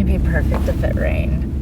It'd be perfect if it rained.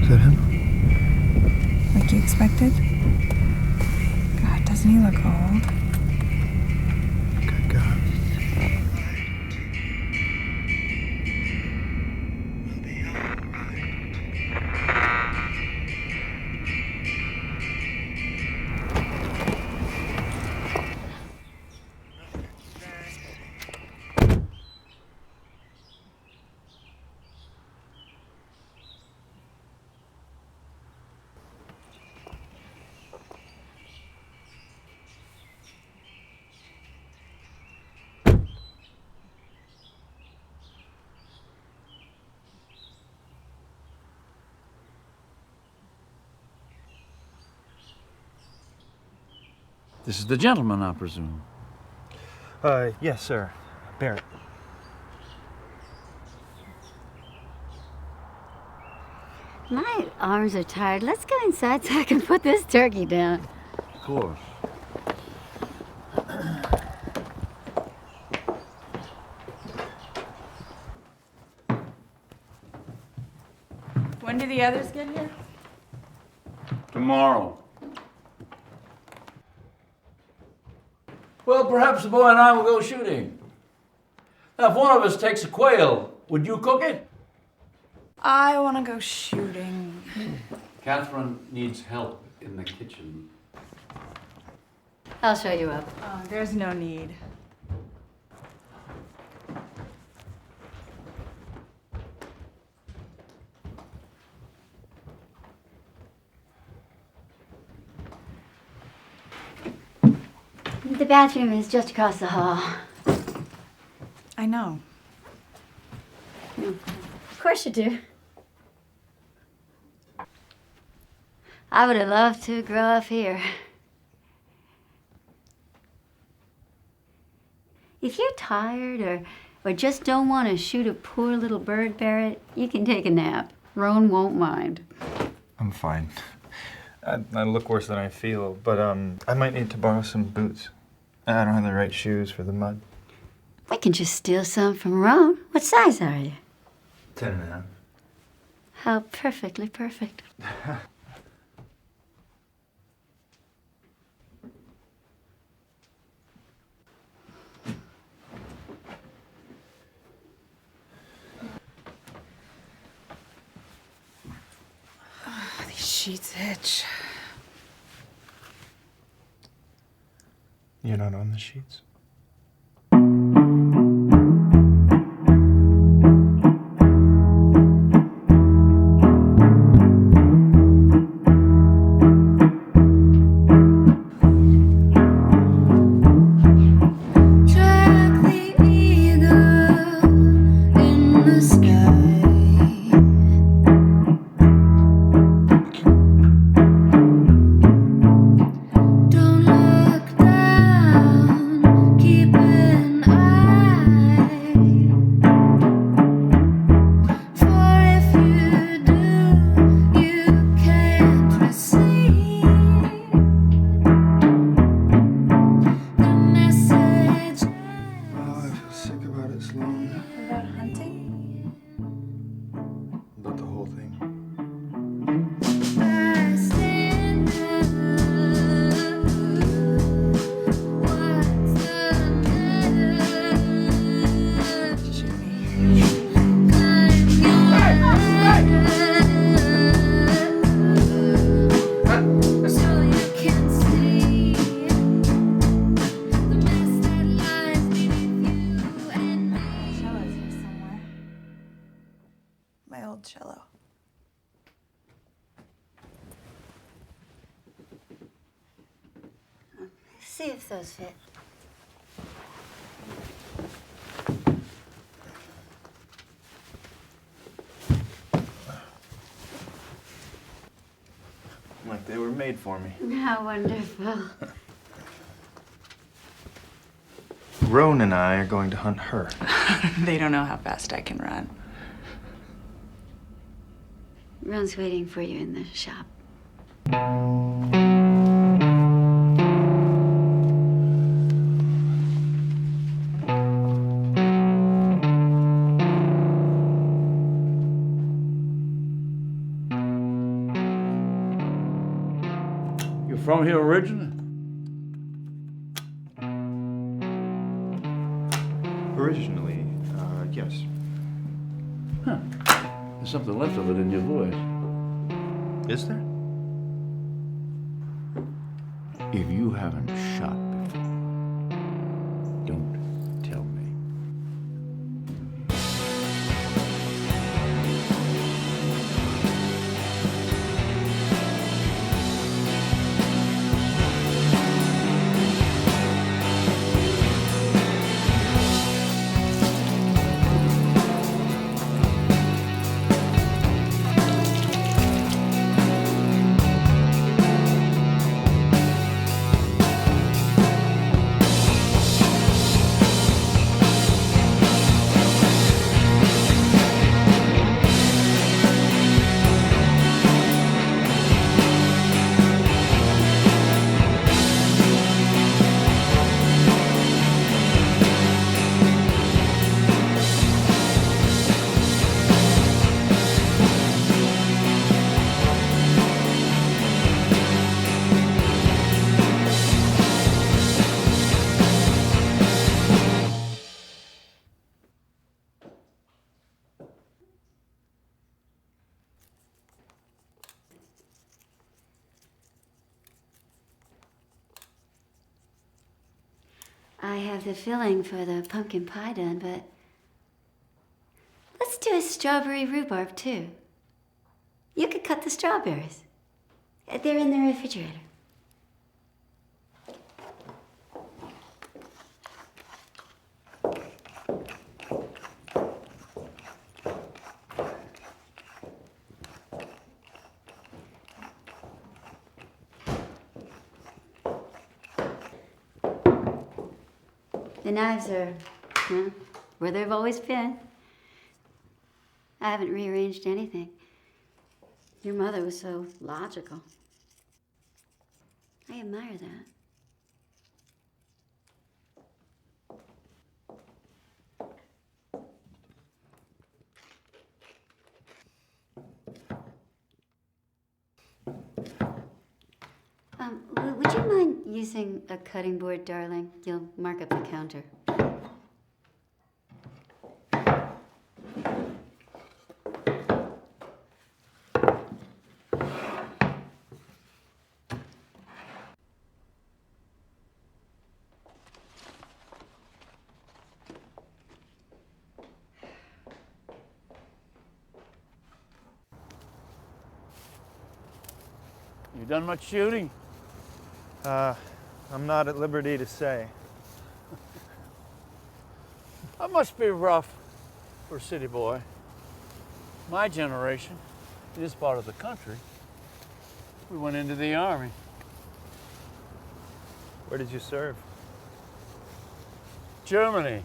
Is that him? Like you expected? God, doesn't he look old? Good God. This is the gentleman, I presume. Yes, sir. Barrett. My arms are tired. Let's go inside so I can put this turkey down. Of course. When do the others get here? Tomorrow. Well, perhaps the boy and I will go shooting. Now, if one of us takes a quail, would you cook it? I want to go shooting. Catherine needs help in the kitchen. I'll show you up. Oh, there's no need. The bathroom is just across the hall. I know. Of course you do. I would have loved to grow up here. If you're tired or just don't want to shoot a poor little bird, Barrett, you can take a nap. Roan won't mind. I'm fine. I look worse than I feel, but I might need to borrow some boots. I don't have the right shoes for the mud. We can just steal some from Roan. What size are you? 10.5. How perfectly perfect. These sheets itch. You're not on the sheets? sick about it, Sloane. About hunting? About the whole thing. Shoot me. Cello's here somewhere. My old cello. See if those fit. Like they were made for me. How wonderful. Roan and I are going to hunt her. They don't know how fast I can run. Ron's waiting for you in the shop. You're from here originally? Originally, yes. Huh. There's something left of it in your voice. Is there? If you haven't shot before, don't tell me. I have the filling for the pumpkin pie done, but let's do a strawberry rhubarb too. You could cut the strawberries. They're in the refrigerator. The knives are where they've always been. I haven't rearranged anything. Your mother was so logical. I admire that. Would you mind using a cutting board, darling? You'll mark up the counter. You done much shooting? I'm not at liberty to say. That must be rough for a city boy. My generation, in this part of the country, we went into the army. Where did you serve? Germany.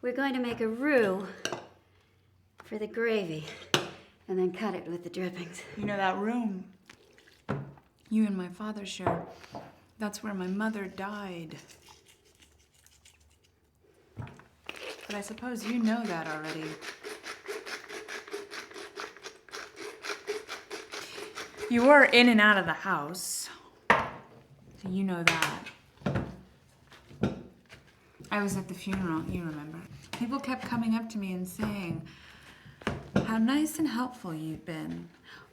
We're going to make a roux for the gravy and then cut it with the drippings. You know that room? You and my father share. That's where my mother died. But I suppose you know that already. You were in and out of the house. So you know that. I was at the funeral, you remember. People kept coming up to me and saying how nice and helpful you'd been.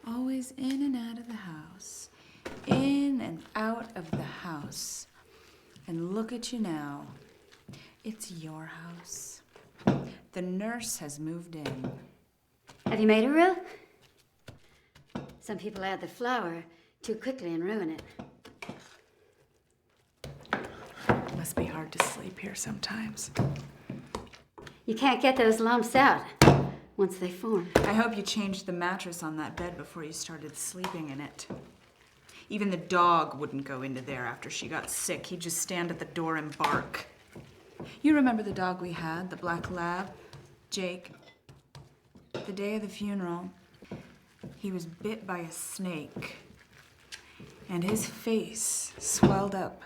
Always in and out of the house. In and out of the house. And look at you now. It's your house. The nurse has moved in. Have you made a reel? Some people add the flour too quickly and ruin it. Must be hard to sleep here sometimes. You can't get those lumps out once they form. I hope you changed the mattress on that bed before you started sleeping in it. Even the dog wouldn't go into there after she got sick. He'd just stand at the door and bark. You remember the dog we had, the black lab, Jake? The day of the funeral, he was bit by a snake, and his face swelled up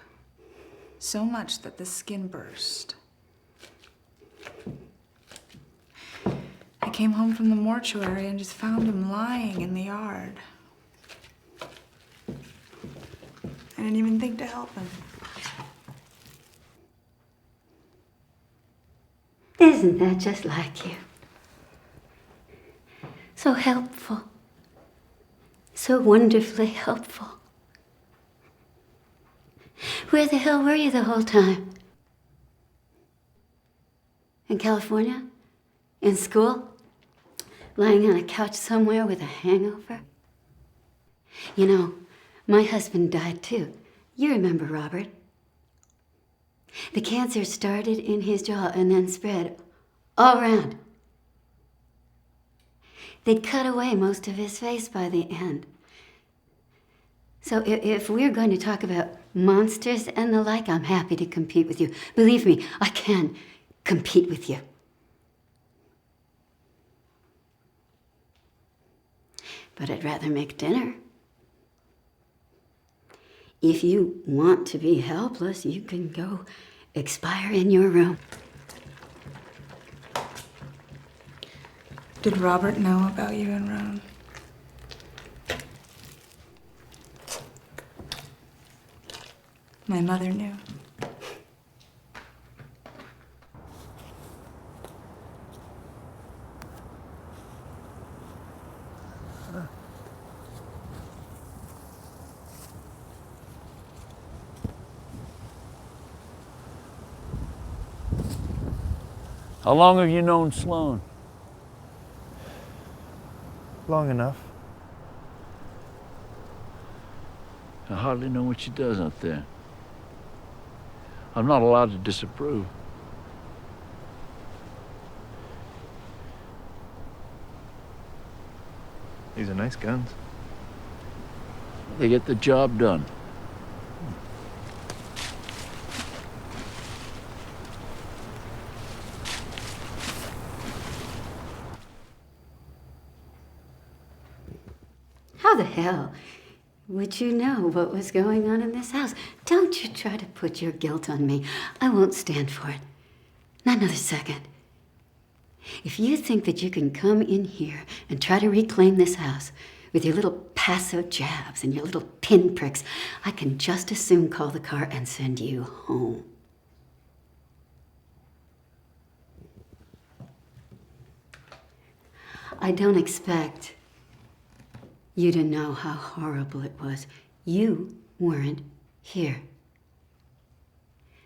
so much that the skin burst. I came home from the mortuary and just found him lying in the yard. I didn't even think to help him. Isn't that just like you? So helpful. So wonderfully helpful. Where the hell were you the whole time? In California? In school? Lying on a couch somewhere with a hangover? You know, my husband died too. You remember Robert. The cancer started in his jaw and then spread all around. They'd cut away most of his face by the end. So if we're going to talk about monsters and the like, I'm happy to compete with you. Believe me, I can compete with you. But I'd rather make dinner. If you want to be helpless, you can go expire in your room. Did Robert know about you and Roan? My mother knew. How long have you known Sloane? Long enough. I hardly know what she does out there. I'm not allowed to disapprove. These are nice guns. They get the job done. How the hell would you know what was going on in this house? Don't you try to put your guilt on me. I won't stand for it. Not another second. If you think that you can come in here and try to reclaim this house with your little paso jabs and your little pinpricks, I can just as soon call the car and send you home. I don't expect you to know how horrible it was. You weren't here.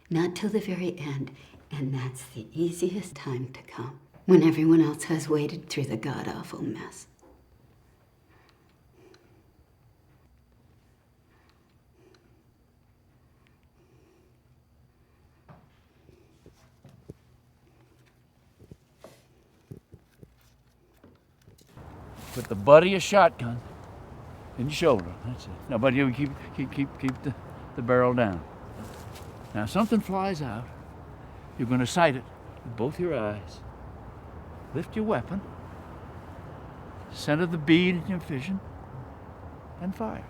Not till the very end, and that's the easiest time to come, when everyone else has waded through the god-awful mess. Put the butt of your shotgun in your shoulder. That's it. Now, buddy, you keep the barrel down. Now, if something flies out, you're going to sight it with both your eyes. Lift your weapon, center the bead in your vision, and fire.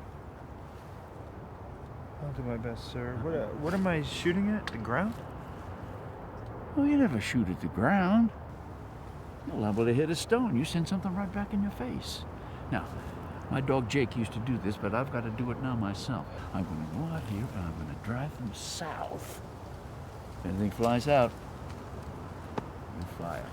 I'll do my best, sir. What am I shooting at? The ground? Well, you never shoot at the ground. You're liable to hit a stone. You send something right back in your face. Now, my dog Jake used to do this, but I've got to do it now myself. I'm going to go out here and I'm going to drive them south. If anything flies out, you fly out.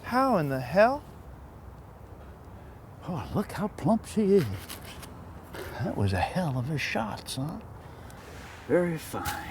How in the hell? Oh, look how plump she is. That was a hell of a shot, son. Very fine.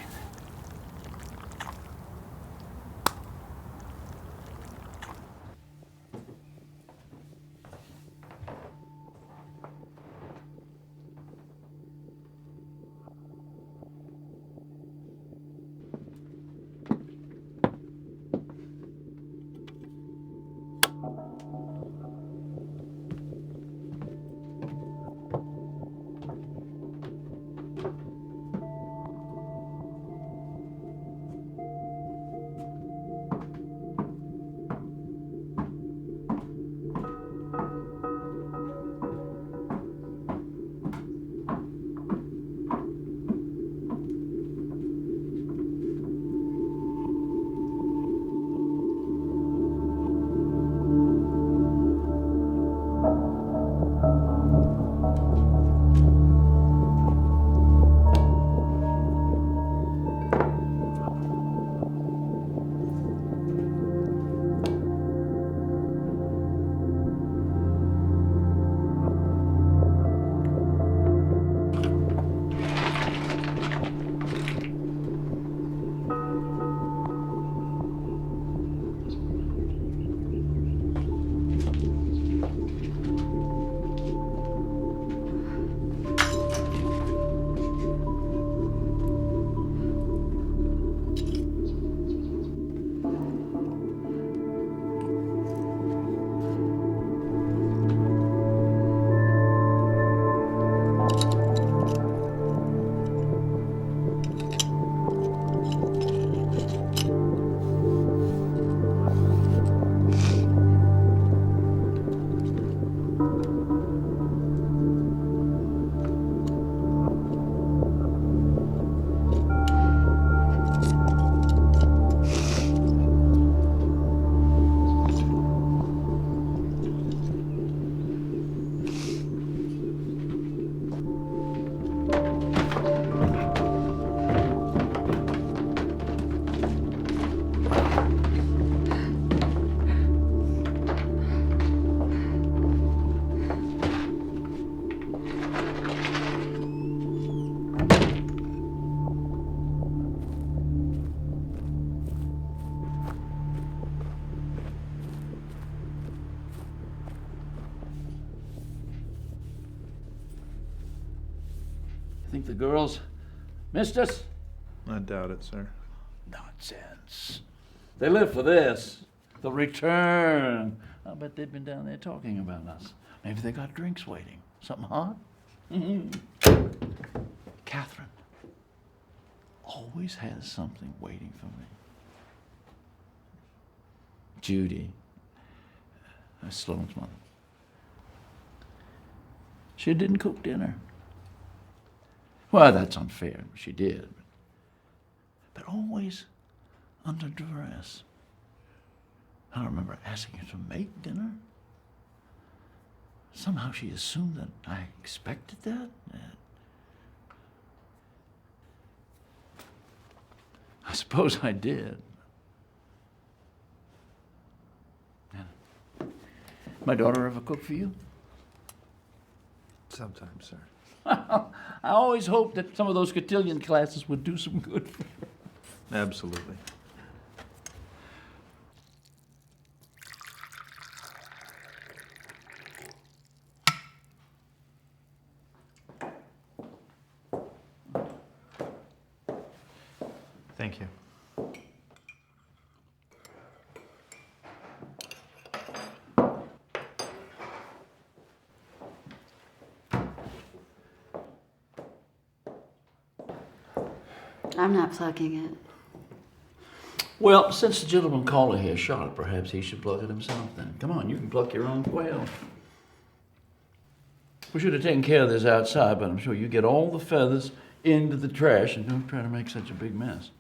Think the girls missed us? I doubt it, sir. Nonsense. They live for this. The return. I bet they've been down there talking about us. Maybe they got drinks waiting. Something hot? Catherine always has something waiting for me. Judy, Sloane's mother. She didn't cook dinner. Well, that's unfair. She did. But always under duress. I don't remember asking her to make dinner. Somehow she assumed that I expected that. I suppose I did. My daughter ever cook for you? Sometimes, sir. I always hoped that some of those cotillion classes would do some good for her. Absolutely. Thank you. I'm not plugging it. Well, since the gentleman caller here shot it, perhaps he should plug it himself then. Come on, you can pluck your own quail. We should have taken care of this outside, but I'm sure you get all the feathers into the trash and don't try to make such a big mess.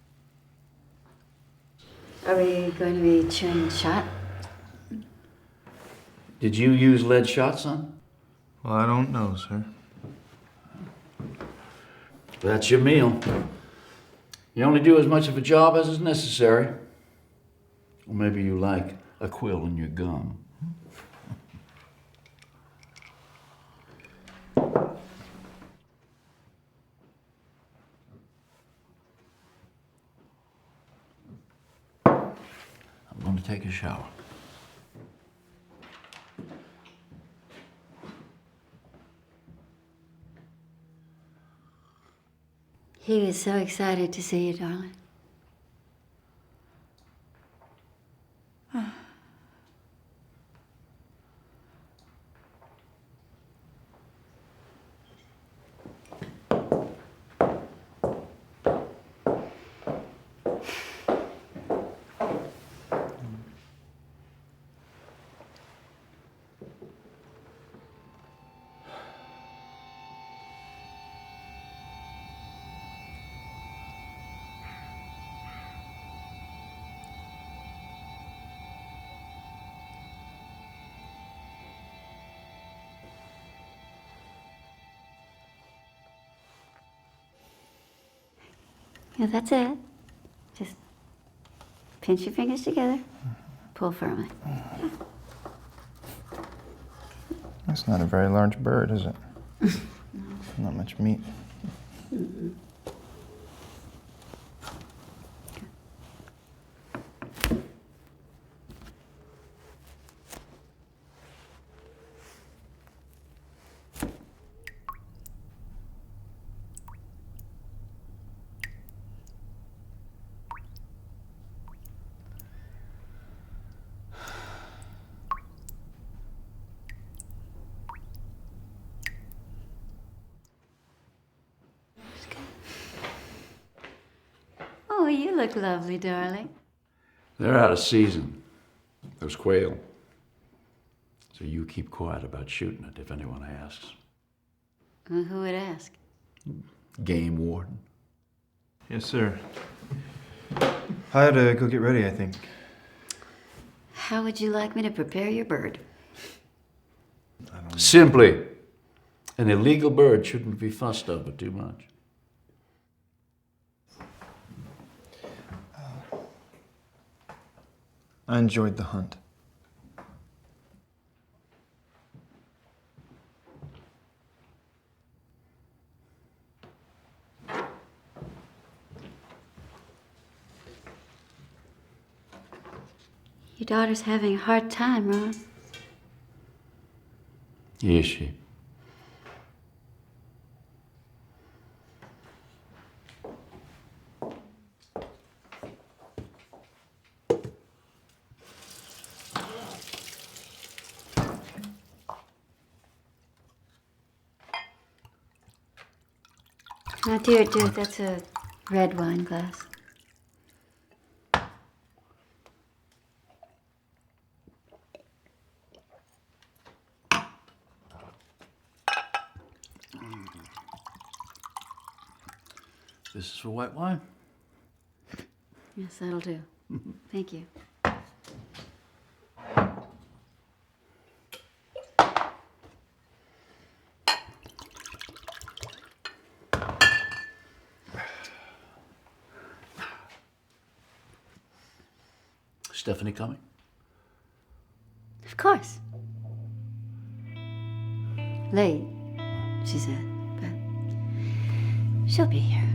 Are we going to be chewing shot? Did you use lead shot, son? Well, I don't know, sir. That's your meal. You only do as much of a job as is necessary. Or maybe you like a quill in your gum. I'm going to take a shower. He was so excited to see you, darling. Yeah, that's it. Just pinch your fingers together, pull firmly. That's not a very large bird, is it? Not much meat. Mm-mm. Oh, you look lovely, darling. They're out of season, those quail. So you keep quiet about shooting it if anyone asks. Well, who would ask? Game warden. Yes, sir. I had to go get ready, I think. How would you like me to prepare your bird? I don't know. Simply, an illegal bird shouldn't be fussed over too much. I enjoyed the hunt. Your daughter's having a hard time, Roan. Is she? Now, dear, that's a red wine glass. This is for white wine? Yes, that'll do. Thank you. Stephanie coming? Of course. Late, she said, but she'll be here.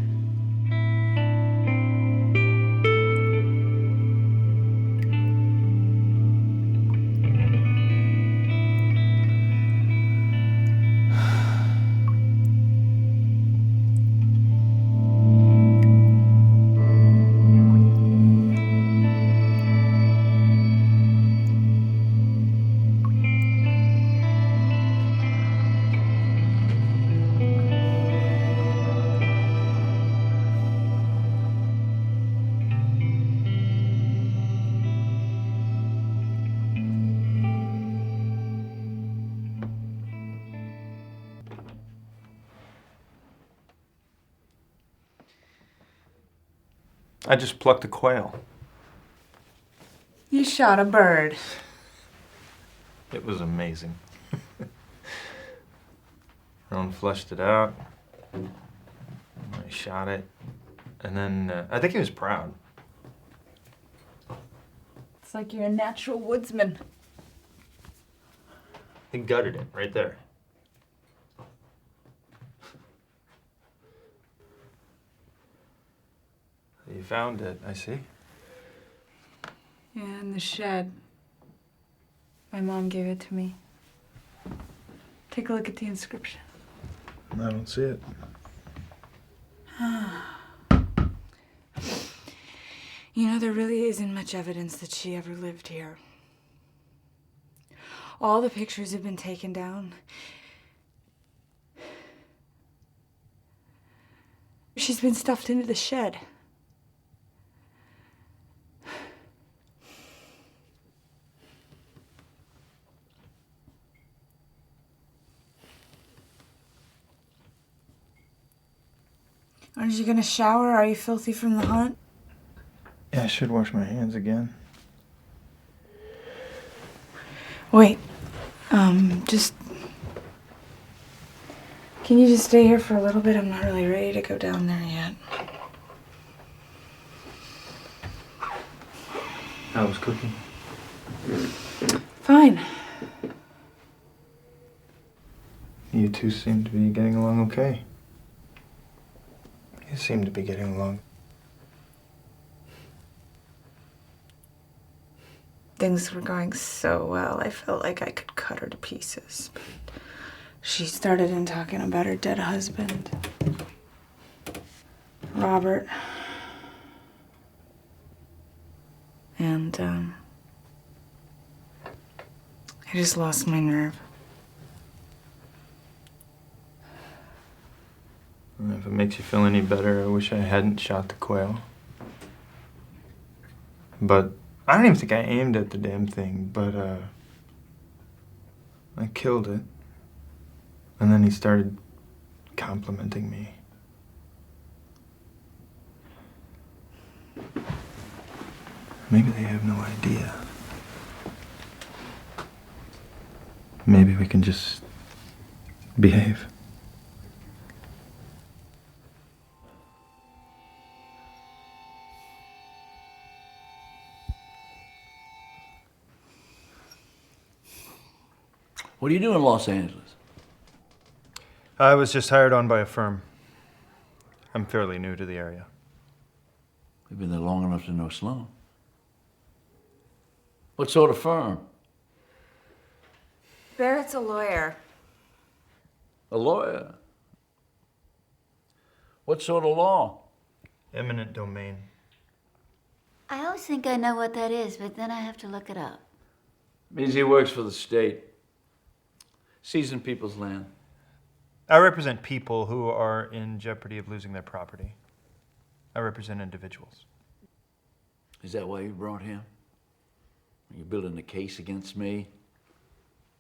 I just plucked a quail. You shot a bird. It was amazing. Roan fleshed it out. I shot it. And then I think he was proud. It's like you're a natural woodsman. He gutted it right there. You found it, I see. Yeah, in the shed. My mom gave it to me. Take a look at the inscription. I don't see it. You know, there really isn't much evidence that she ever lived here. All the pictures have been taken down. She's been stuffed into the shed. Aren't you gonna shower? Are you filthy from the hunt? Yeah, I should wash my hands again. Wait, just... Can you just stay here for a little bit? I'm not really ready to go down there yet. How was cooking? Fine. You two seem to be getting along okay. You seem to be getting along. Things were going so well, I felt like I could cut her to pieces. But she started in talking about her dead husband, Robert. And, I just lost my nerve. If it makes you feel any better, I wish I hadn't shot the quail. But I don't even think I aimed at the damn thing, but I killed it. And then he started complimenting me. Maybe they have no idea. Maybe we can just behave. What do you do in Los Angeles? I was just hired on by a firm. I'm fairly new to the area. You've been there long enough to know Sloane. What sort of firm? Barrett's a lawyer. A lawyer? What sort of law? Eminent domain. I always think I know what that is, but then I have to look it up. Means he works for the state. Seizing people's land. I represent people who are in jeopardy of losing their property. I represent individuals. Is that why you brought him? Are you building a case against me?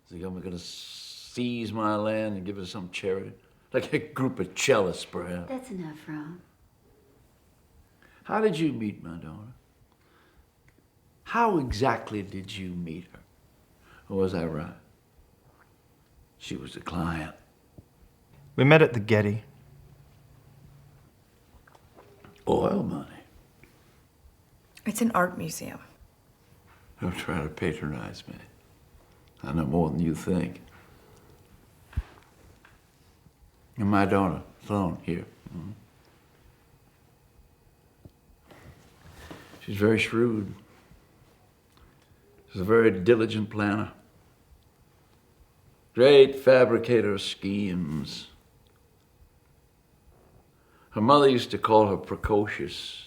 Is the government gonna seize my land and give it to some charity? Like a group of cellists, perhaps. That's enough, Roan. How did you meet my daughter? How exactly did you meet her? Or was I right? She was a client. We met at the Getty. Oil money. It's an art museum. Don't try to patronize me. I know more than you think. And my daughter, Sloane, here. She's very shrewd. She's a very diligent planner. Great fabricator of schemes. Her mother used to call her precocious.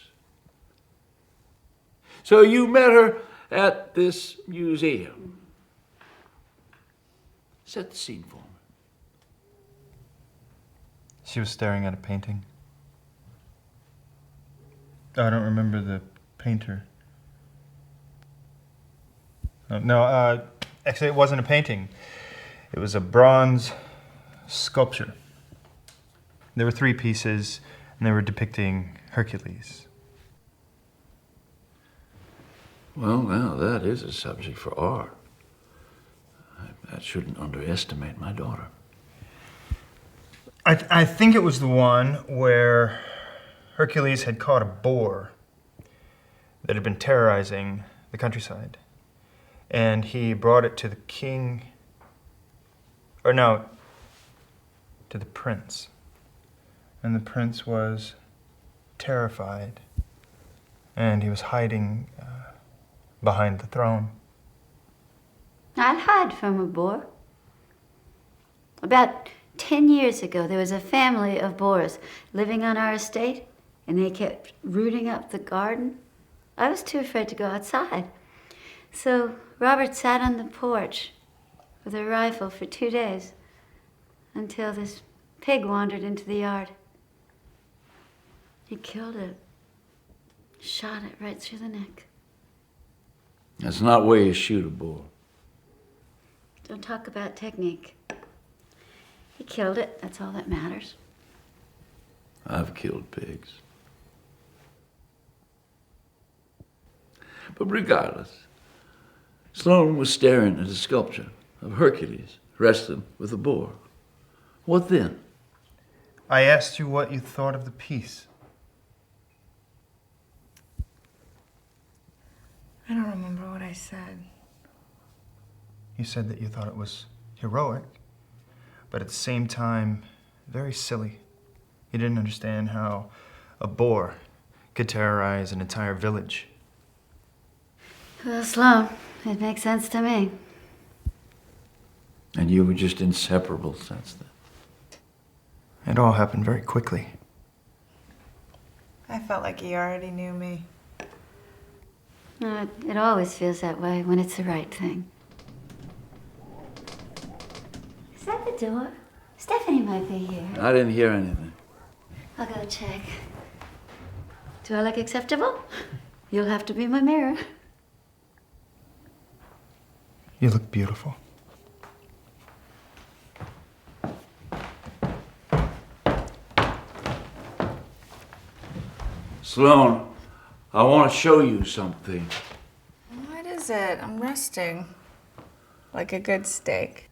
So you met her at this museum. Set the scene for me. She was staring at a painting. I don't remember the painter. No, actually it wasn't a painting. It was a bronze sculpture. There were 3 pieces, and they were depicting Hercules. Well, now that is a subject for art. I shouldn't underestimate my daughter. I think it was the one where Hercules had caught a boar that had been terrorizing the countryside. And he brought it to the king, or no, to the prince. And the prince was terrified, and he was hiding behind the throne. I'd hide from a boar. About 10 years ago, there was a family of boars living on our estate, and they kept rooting up the garden. I was too afraid to go outside. So Robert sat on the porch with a rifle for 2 days until this pig wandered into the yard. He killed it, shot it right through the neck. That's not where you shoot a boar. Don't talk about technique. He killed it, that's all that matters. I've killed pigs. But regardless, Sloane was staring at a sculpture of Hercules wrestling with a boar. What then? I asked you what you thought of the piece. I don't remember what I said. You said that you thought it was heroic, but at the same time, very silly. You didn't understand how a boar could terrorize an entire village. Well, Sloane, it makes sense to me. And you were just inseparable since then. It all happened very quickly. I felt like he already knew me. It always feels that way when it's the right thing. Is that the door? Stephanie might be here. I didn't hear anything. I'll go check. Do I look acceptable? You'll have to be my mirror. You look beautiful. Sloane, I want to show you something. What is it? I'm resting. Like a good steak.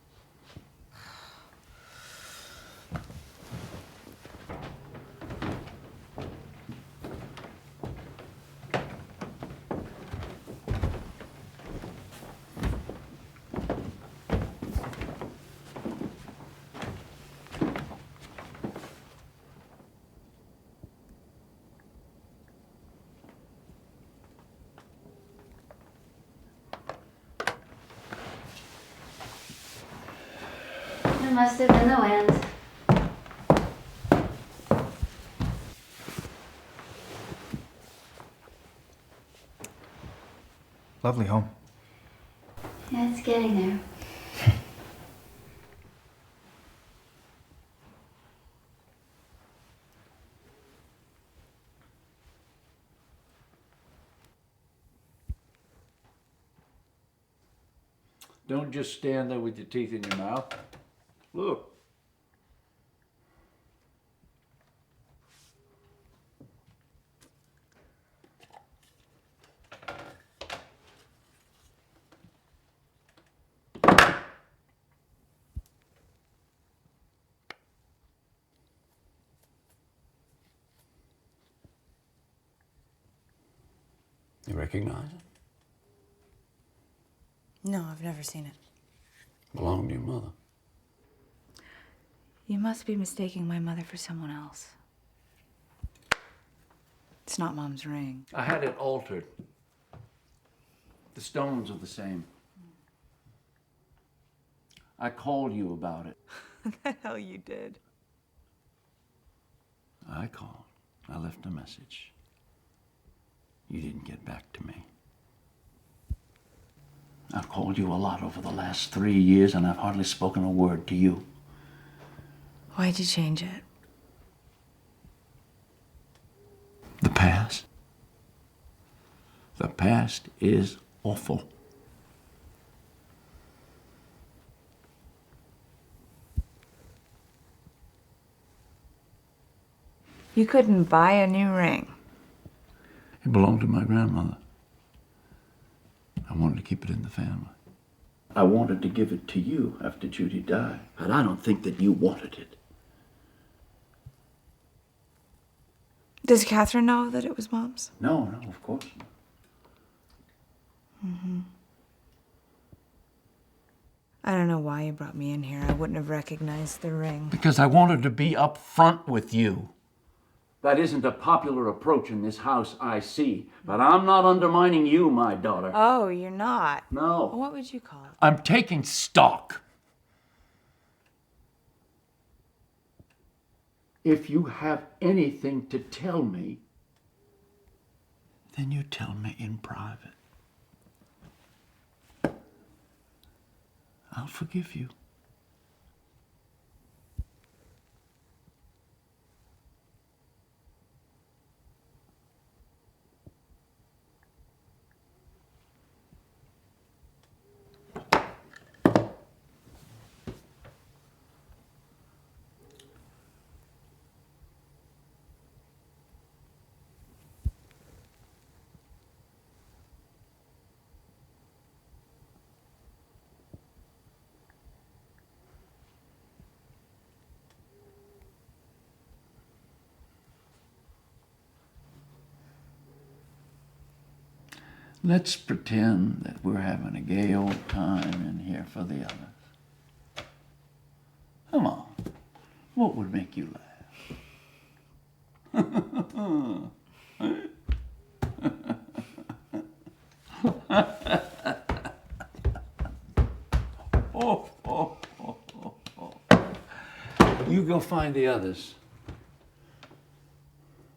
It must have been the wind. Lovely home. Yeah, it's getting there. Don't just stand there with your teeth in your mouth. Look. You recognize it? No, I've never seen it. Belonged to your mother. You must be mistaking my mother for someone else. It's not Mom's ring. I had it altered. The stones are the same. I called you about it. The hell you did. I called. I left a message. You didn't get back to me. I've called you a lot over the last 3 years, and I've hardly spoken a word to you. Why'd you change it? The past. The past is awful. You couldn't buy a new ring. It belonged to my grandmother. I wanted to keep it in the family. I wanted to give it to you after Judy died, but I don't think that you wanted it. Does Catherine know that it was Mom's? No, of course not. I don't know why you brought me in here. I wouldn't have recognized the ring. Because I wanted to be up front with you. That isn't a popular approach in this house, I see. But I'm not undermining you, my daughter. Oh, you're not? No. What would you call it? I'm taking stock. If you have anything to tell me, then you tell me in private. I'll forgive you. Let's pretend that we're having a gay old time in here for the others. Come on. What would make you laugh? You go find the others.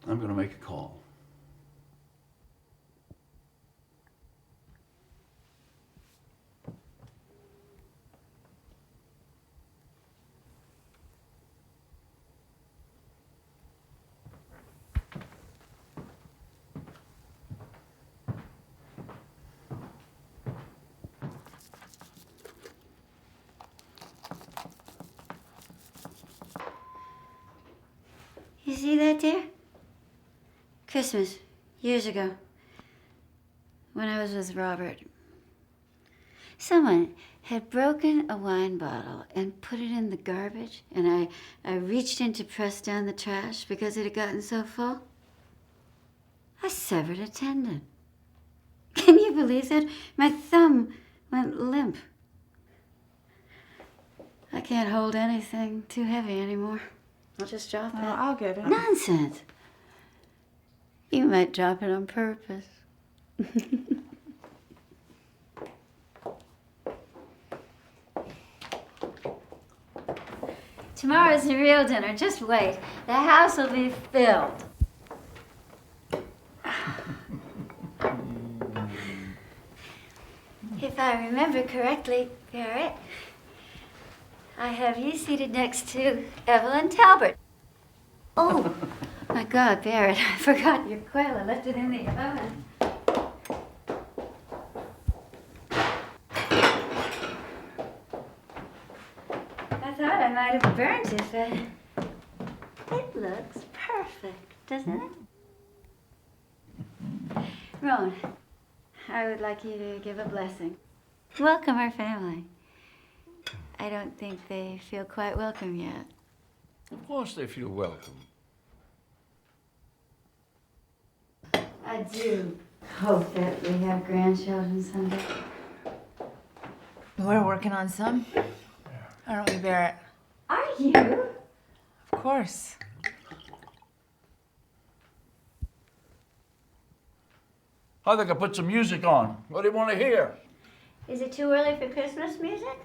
I'm going to make a call. You see that, dear? Christmas, years ago, when I was with Robert. Someone had broken a wine bottle and put it in the garbage, and I reached in to press down the trash because it had gotten so full. I severed a tendon. Can you believe that? My thumb went limp. I can't hold anything too heavy anymore. I'll just drop it. I'll get it. Nonsense. You might drop it on purpose. Tomorrow's the real dinner. Just wait. The house will be filled. If I remember correctly, Barrett, I have you seated next to Evelyn Talbot. Oh, my God, Barrett, I forgot your quail. I left it in the oven. I thought I might have burnt it, but it looks perfect, doesn't it? Roan, I would like you to give a blessing. Welcome our family. I don't think they feel quite welcome yet. Of course they feel welcome. I do hope that we have grandchildren someday. We're working on some. Aren't we, Barrett? Are you? Of course. I think I put some music on. What do you want to hear? Is it too early for Christmas music?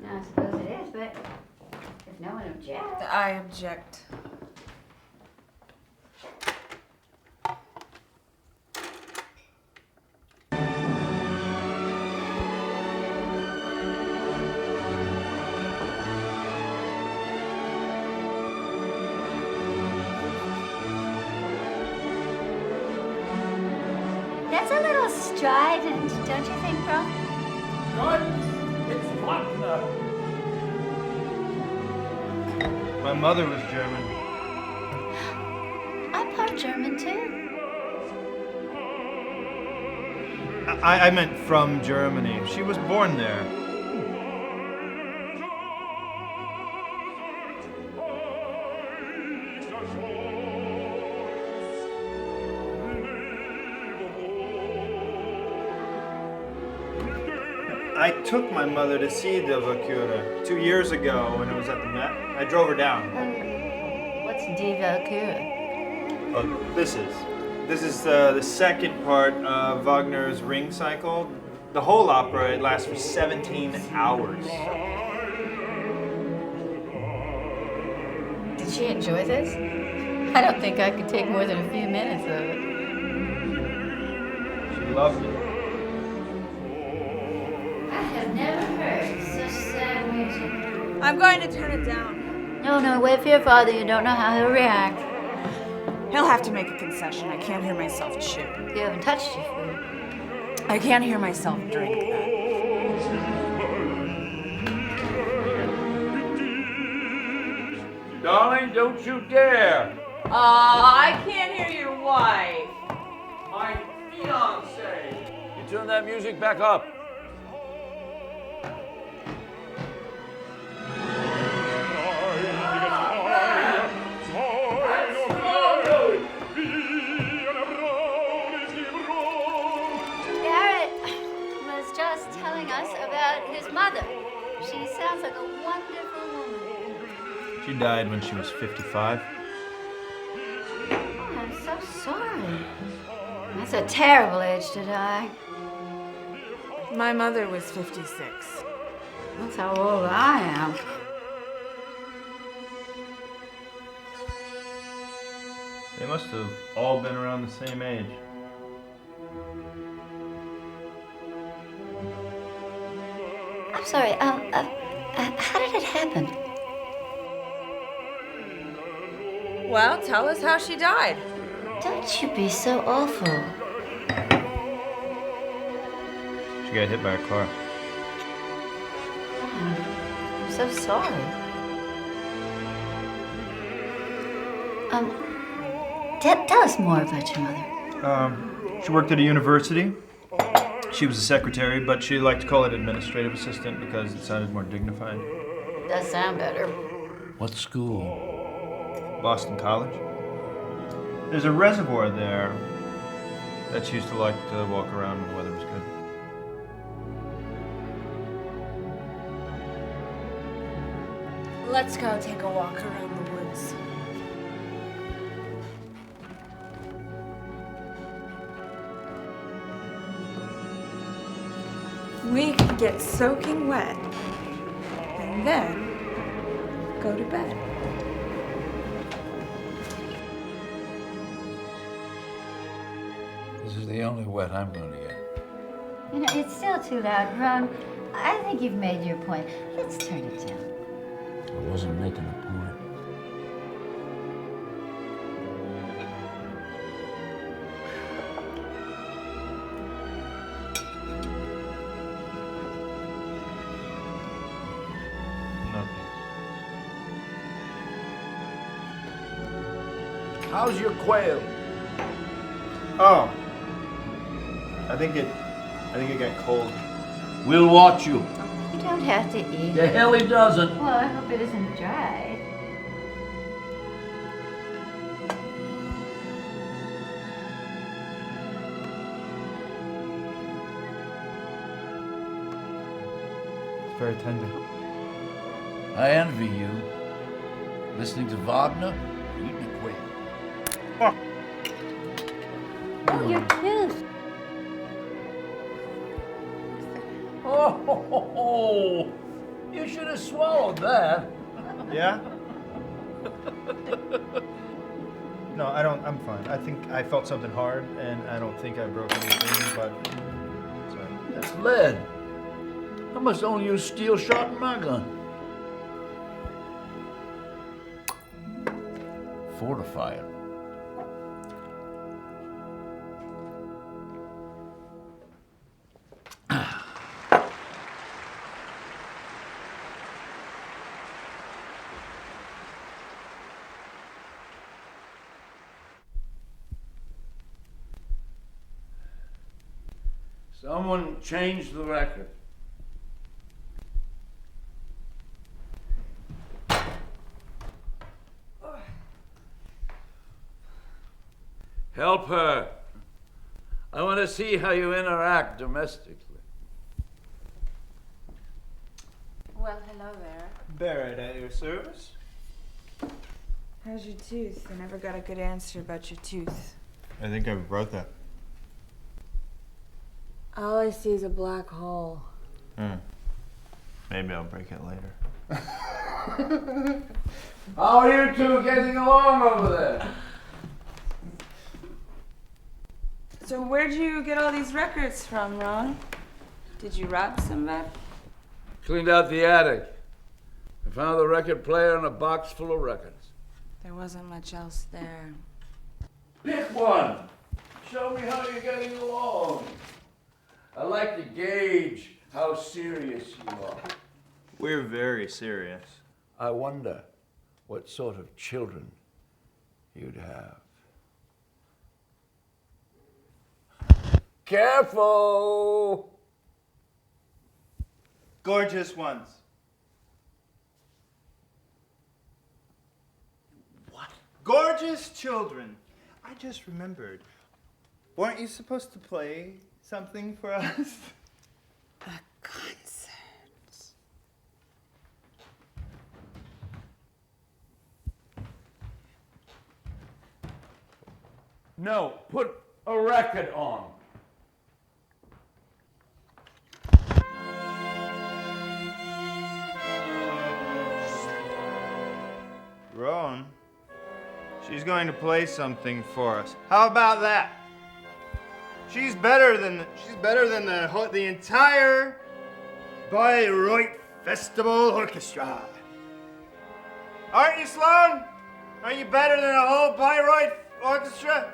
No, I suppose it is, but if no one objects. I object. That's a little strident, don't you think, Bro? It's Wagner. My mother was German. I'm part German, too. I meant from Germany. She was born there. I took my mother to see the Valkyrie 2 years ago when it was at the Met. I drove her down. What's Die Valkyrie? Oh, this is the second part of Wagner's Ring Cycle. The whole opera, it lasts for 17 hours. Did she enjoy this? I don't think I could take more than a few minutes of it. She loved it. I have never heard such sad music. I'm going to turn it down. No, wait for your father. You don't know how he'll react. He'll have to make a concession. I can't hear myself chew. You haven't touched your food. I can't hear myself drink that. Darling, don't you dare! I can't hear your wife. My fiance! You turn that music back up. Barrett was just telling us about his mother. She sounds like a wonderful woman. She died when she was 55. Oh, I'm so sorry. That's a terrible age to die. My mother was 56. That's how old I am. They must have all been around the same age. I'm sorry, how did it happen? Well, tell us how she died. Don't you be so awful. She got hit by a car. I'm so sorry. Tell us more about your mother. She worked at a university. She was a secretary, but she liked to call it administrative assistant because it sounded more dignified. Does sound better. What school? Boston College. There's a reservoir there that she used to like to walk around when the weather was good. Let's go take a walk around the woods. We could get soaking wet and then go to bed. This is the only wet I'm going to get. You know, it's still too loud, Roan. I think you've made your point. Let's turn it down. I wasn't making a point. No. How's your quail? Oh. I think it got cold. We'll watch you. You don't have to eat. The hell he doesn't. Well, I hope it isn't dry. It's very tender. I envy you. Listening to Wagner, eating a quail. Oh, your tooth. Oh, you should have swallowed that. Yeah? No, I don't. I'm fine. I think I felt something hard, and I don't think I broke anything, but sorry. That's lead. I must only use steel shot in my gun. Fortify it. Someone changed the record. Help her. I want to see how you interact domestically. Well, hello there. Barrett, at your service? How's your tooth? I never got a good answer about your tooth. I think I brought that. All I see is a black hole. Maybe I'll break it later. How are you two getting along over there? So where'd you get all these records from, Roan? Did you rob somebody? Cleaned out the attic. I found the record player and a box full of records. There wasn't much else there. Pick one. Show me how you're getting along. I like to gauge how serious you are. We're very serious. I wonder what sort of children you'd have. Careful! Gorgeous ones. What? Gorgeous children. I just remembered. Weren't you supposed to play something for us? A concert. No, put a record on. Roan, she's going to play something for us. How about that? She's better than the entire Bayreuth Festival Orchestra. Aren't you, Sloane? Are you better than a whole Bayreuth Orchestra?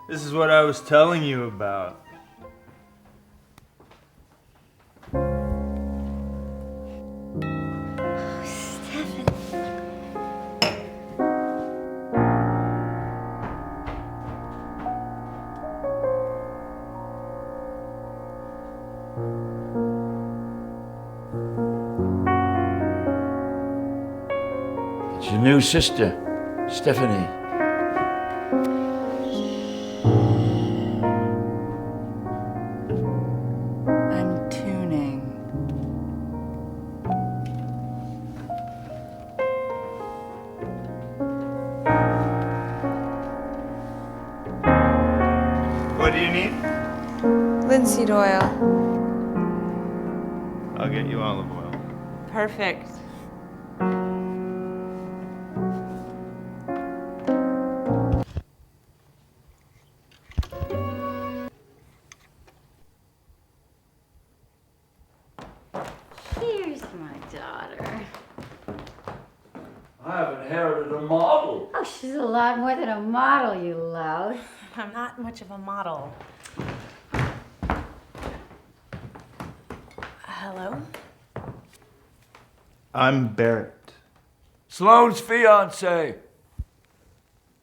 This is what I was telling you about. It's your new sister, Stephanie. I'm tuning. What do you need? Linseed oil. I'll get you olive oil. Perfect. Here's my daughter. I have inherited a model. Oh, she's a lot more than a model, you lout. I'm not much of a model. Hello? I'm Barrett. Sloane's fiance.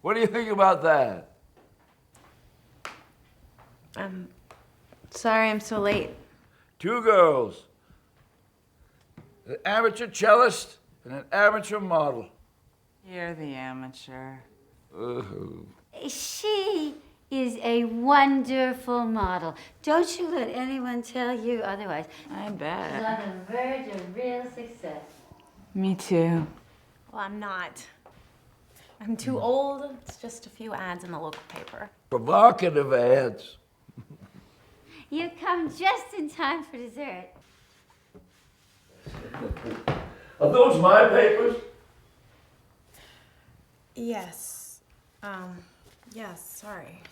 What do you think about that? I'm sorry I'm so late. Two girls. An amateur cellist and an amateur model. You're the amateur. Ooh. She is a wonderful model. Don't you let anyone tell you otherwise. I She's bet. on the verge of real success. Me too. Well, I'm not. I'm too old. It's just a few ads in the local paper. Provocative ads. You come just in time for dessert. Are those my papers? Yes. Yes, sorry.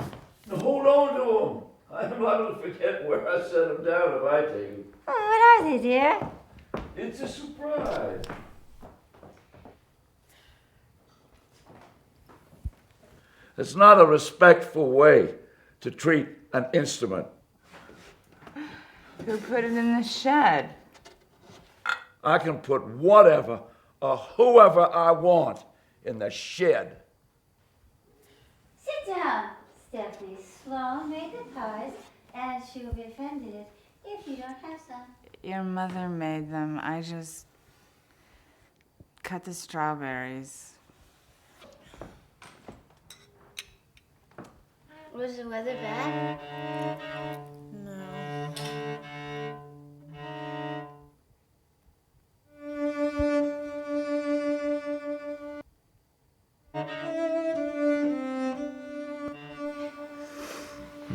Now hold on to them. I'm liable to forget where I set them down if I take them. Oh, what are they, dear? It's a surprise. It's not a respectful way to treat an instrument. Who put it in the shed? I can put whatever or whoever I want in the shed. Sit down, Stephanie. Sloane made the pies, and she will be offended if you don't have some. Your mother made them. I just cut the strawberries. Was the weather bad? No.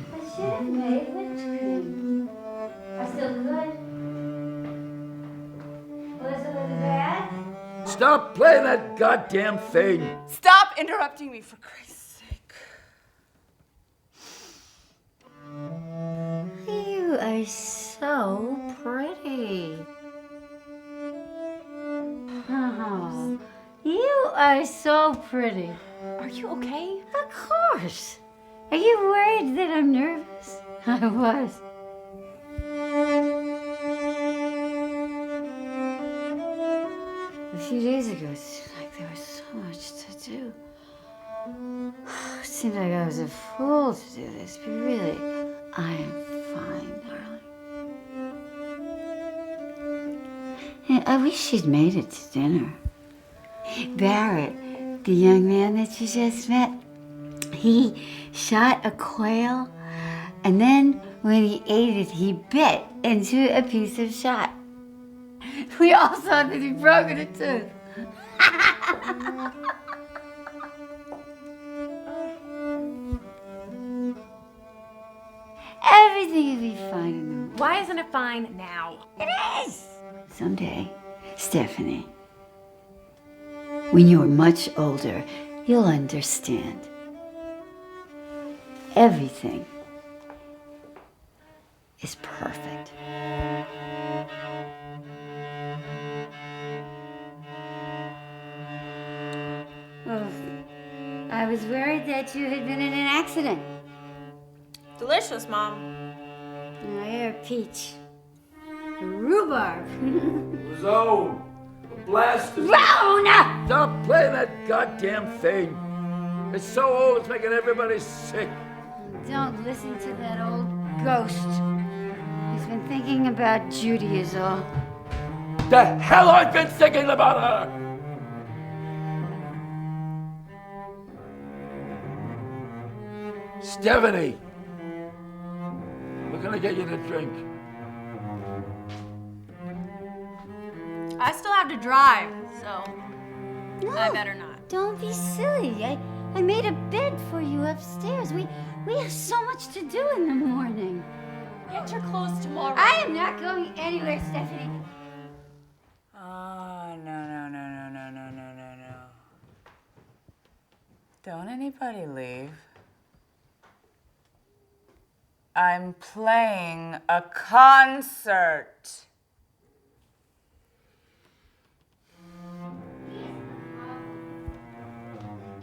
I should have made whipped cream. I still could. Was the weather bad? Stop playing that goddamn thing. Stop interrupting me, for Christ's sake. You are so pretty. Oh, you are so pretty. Are you okay? Of course. Are you worried that I'm nervous? I was. A few days ago, it seemed like there was so much to do. It seemed like I was a fool to do this, but really, I am fine, darling. And I wish she'd made it to dinner. Barrett, the young man that you just met, he shot a quail, and then when he ate it, he bit into a piece of shot. We all thought that he'd broken a tooth. Everything will be fine in the morning. Why isn't it fine now? It is! Someday, Stephanie, when you're much older, you'll understand. Everything is perfect. Oh, I was worried that you had been in an accident. Delicious, Mom. Oh, you're a peach. A rhubarb. Zone. Blast is... Roan! Stop playing that goddamn thing. It's so old, it's making everybody sick. Don't listen to that old ghost. He's been thinking about Judy is all. The hell I've been thinking about her! Stephanie! We're gonna get you to drink. I still have to drive, so No, I better not. Don't be silly. I made a bed for you upstairs. We have so much to do in the morning. Get your clothes tomorrow. I am not going anywhere, Stephanie. Oh, no. Don't anybody leave. I'm playing a concert.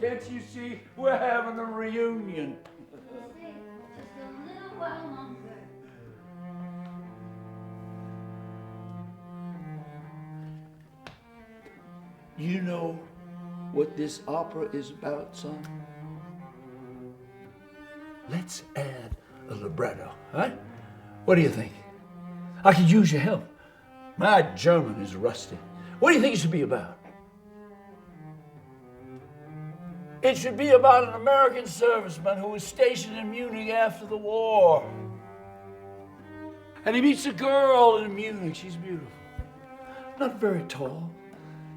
Can't you see we're having a reunion? Just a little while longer. You know what this opera is about, son? Let's add a libretto, huh? What do you think? I could use your help. My German is rusty. What do you think it should be about? It should be about an American serviceman who was stationed in Munich after the war. And he meets a girl in Munich. She's beautiful. Not very tall.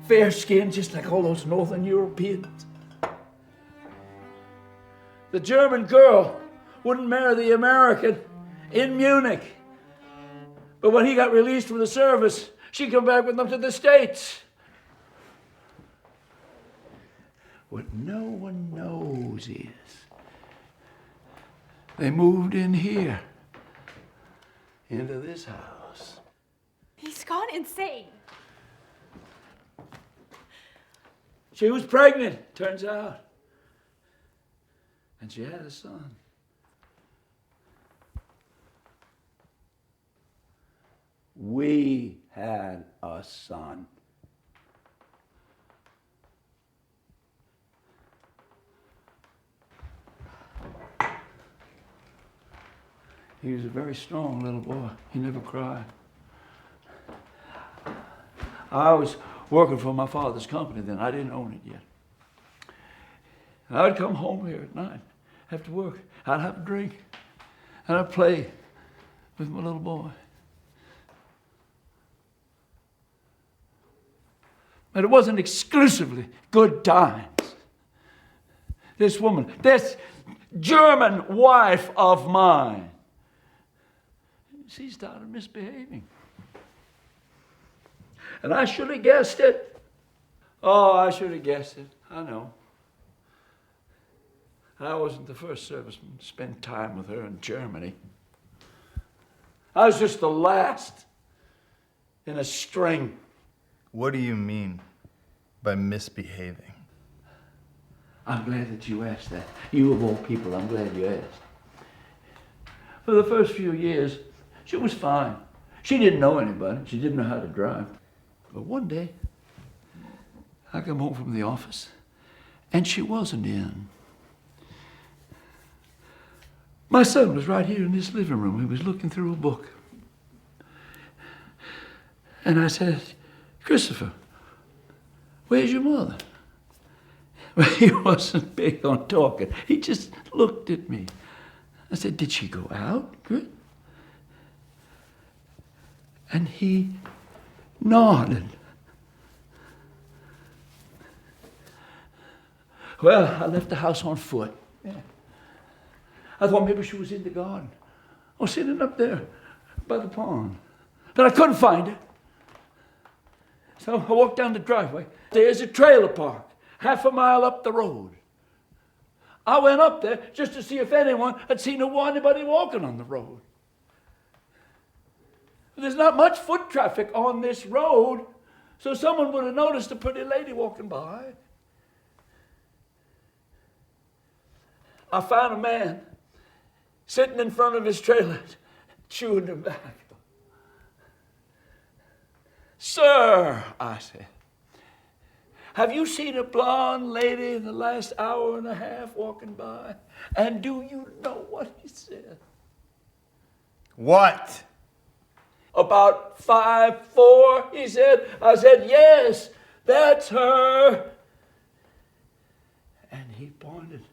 Fair skinned, just like all those Northern Europeans. The German girl wouldn't marry the American in Munich. But when he got released from the service, she come back with them to the States. What no one knows is they moved in here, into this house. He's gone insane. She was pregnant, turns out. And she had a son. We had a son. He was a very strong little boy. He never cried. I was working for my father's company then. I didn't own it yet. And I would come home here at night after work. I'd have a drink. And I'd play with my little boy. But it wasn't exclusively good times. This woman, this German wife of mine, she started misbehaving. And I should have guessed it. Oh, I should have guessed it. I know. I wasn't the first serviceman to spend time with her in Germany. I was just the last in a string. What do you mean by misbehaving? I'm glad that you asked that. You of all people, I'm glad you asked. For the first few years, she was fine. She didn't know anybody. She didn't know how to drive. But one day, I come home from the office, and she wasn't in. My son was right here in this living room. He was looking through a book. And I said, Christopher, where's your mother? Well, he wasn't big on talking. He just looked at me. I said, did she go out? Good. And he nodded. Well, I left the house on foot. Yeah. I thought maybe she was in the garden or sitting up there by the pond. But I couldn't find her. So I walked down the driveway. There's a trailer park half a mile up the road. I went up there just to see if anyone had seen anybody walking on the road. There's not much foot traffic on this road, so someone would have noticed a pretty lady walking by. I found a man sitting in front of his trailer, chewing tobacco. Sir, I said, have you seen a blonde lady in the last hour and a half walking by? And do you know what he said? What? About 5'4", he said. I said, yes, that's her. And he pointed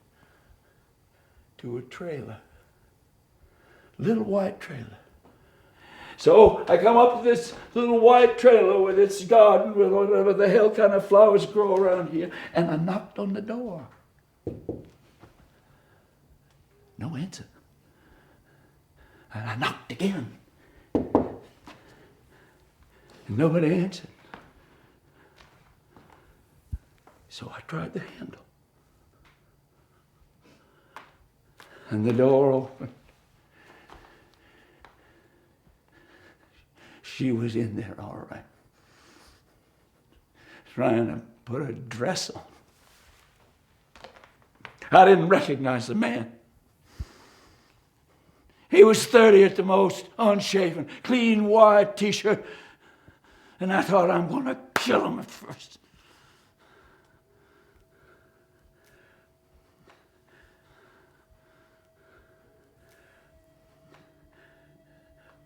to a trailer, little white trailer. So I come up to this little white trailer with its garden, with whatever the hell kind of flowers grow around here, and I knocked on the door. No answer. And I knocked again. And nobody answered. So I tried the handle. And the door opened. She was in there all right, trying to put a dress on. I didn't recognize the man. He was 30 at the most, unshaven, clean white t-shirt, and I thought, I'm going to kill him at first.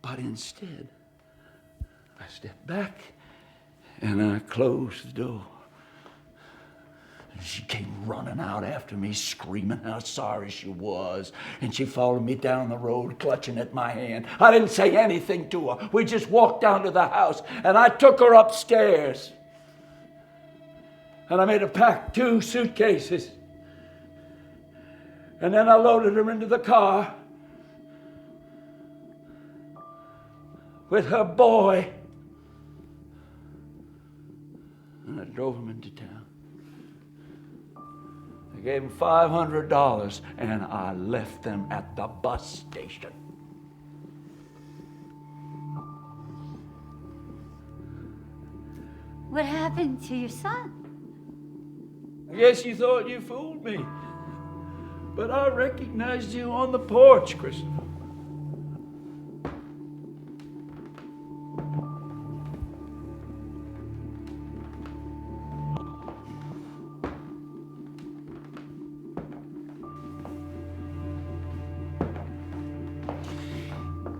But instead, I stepped back and I closed the door. And she came running out after me, screaming how sorry she was. And she followed me down the road, clutching at my hand. I didn't say anything to her. We just walked down to the house and I took her upstairs. And I made her pack 2 suitcases. And then I loaded her into the car. with her boy. And I drove him into town. I gave him $500 and I left them at the bus station. What happened to your son? I guess you thought you fooled me. But I recognized you on the porch, Christopher.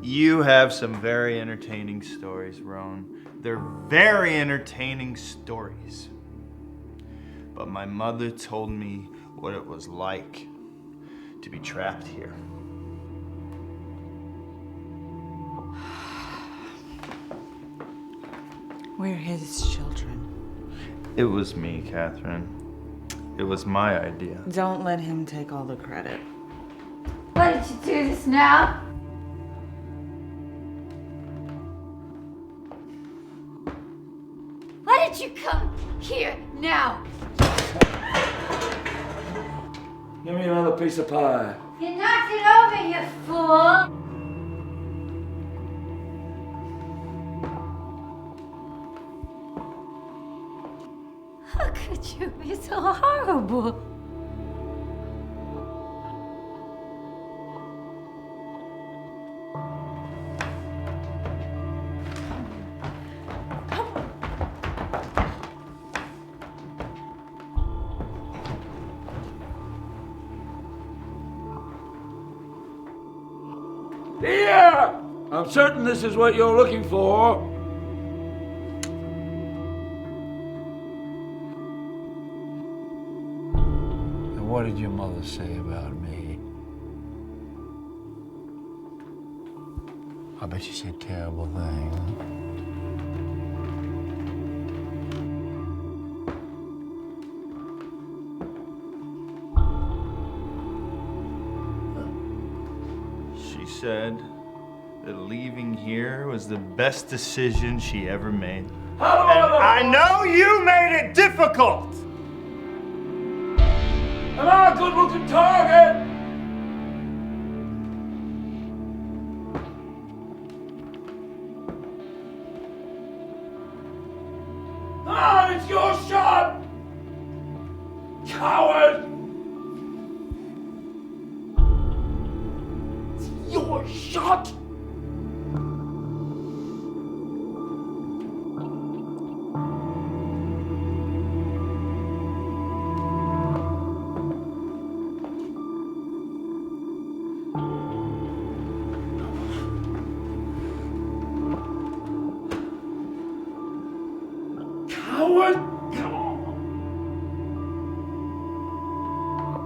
You have some very entertaining stories, Roan. They're very entertaining stories. But my mother told me what it was like to be trapped here. We're his children. It was me, Catherine. It was my idea. Don't let him take all the credit. Why did you do this now? Why did you come here now? Give me another piece of pie. You knocked it over, you fool! How could you be so horrible? Here! I'm certain this is what you're looking for. And what did your mother say about me? I bet you said terrible things. She said that leaving here was the best decision she ever made. And I know you made it difficult! Am I a good-looking target? Come on, it's your shot! Coward! It's your shot!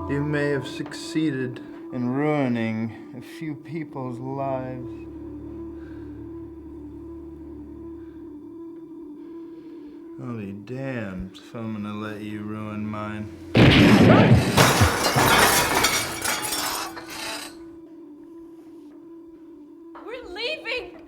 You may have succeeded in ruining a few people's lives. I'll be damned if I'm gonna let you ruin mine. We're leaving!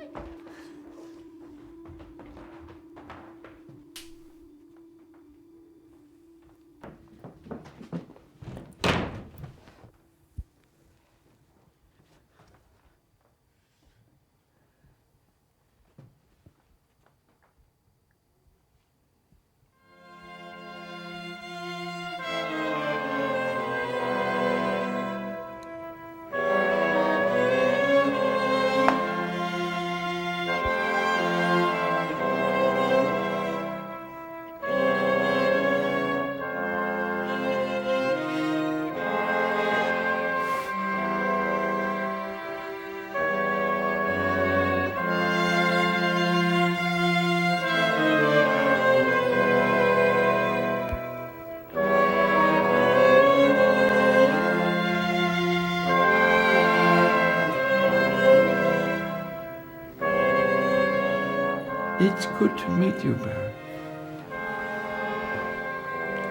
It's good to meet you, Barrett.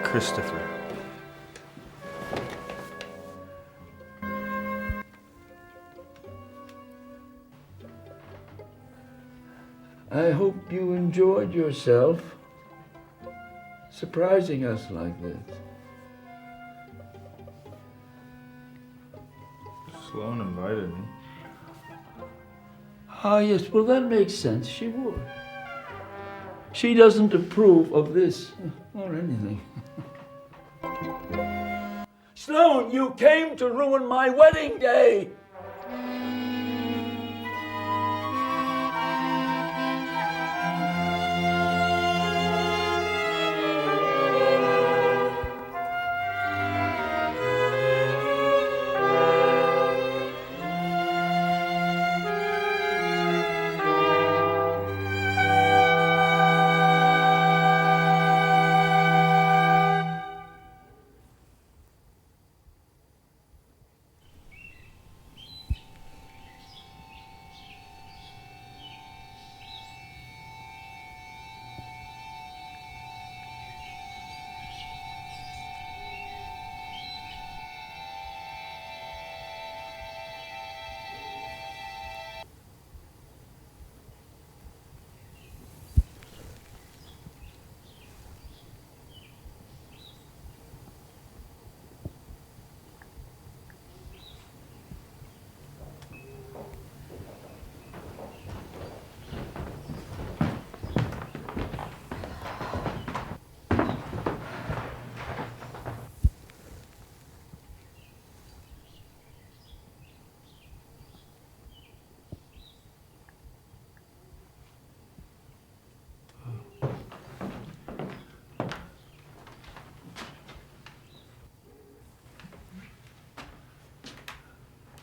Christopher. I hope you enjoyed yourself surprising us like this. Sloane invited me. Ah, yes, well, that makes sense. She would. She doesn't approve of this or anything. Sloane, you came to ruin my wedding day!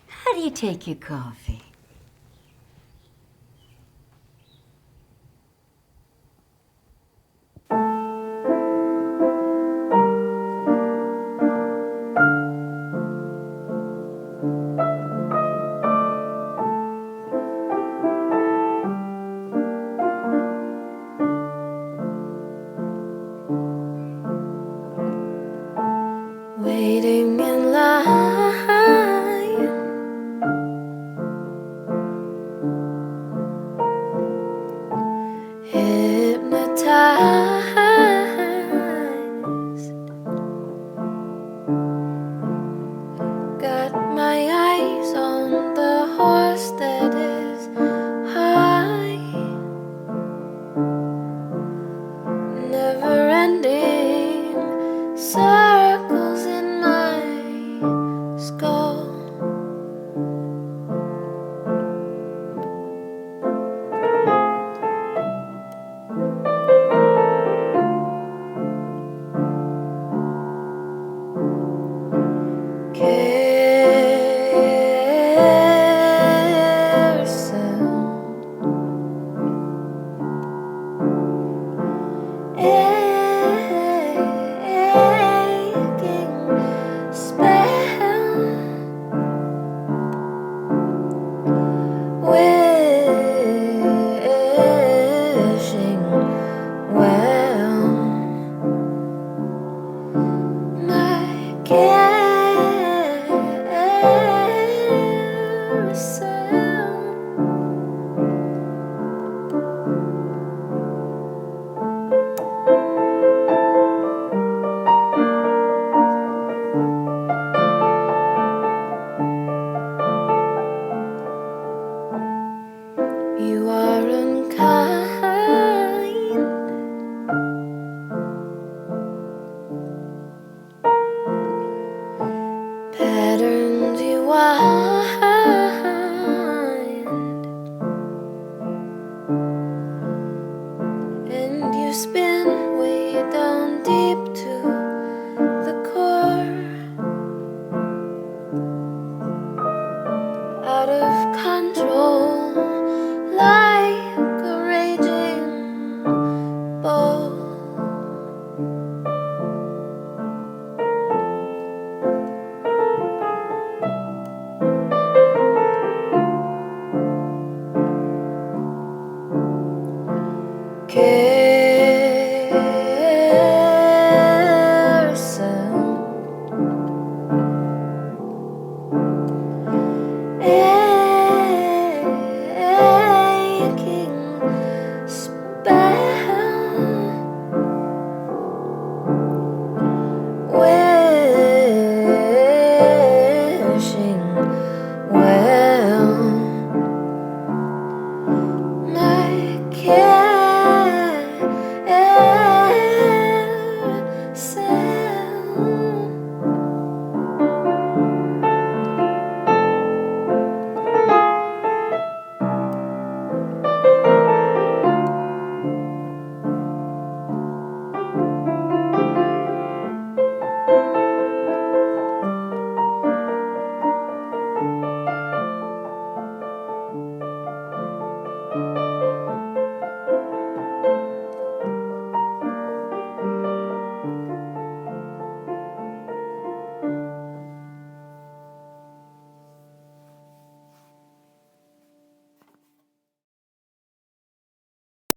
How do you take your coffee? Waiting in line, hypnotized. Got my eyes on the horse that is high, never ending circles in my skull. You are unkind. Patterns you wind, and you spin way down deep to the core, out of control, like a raging bull. Okay.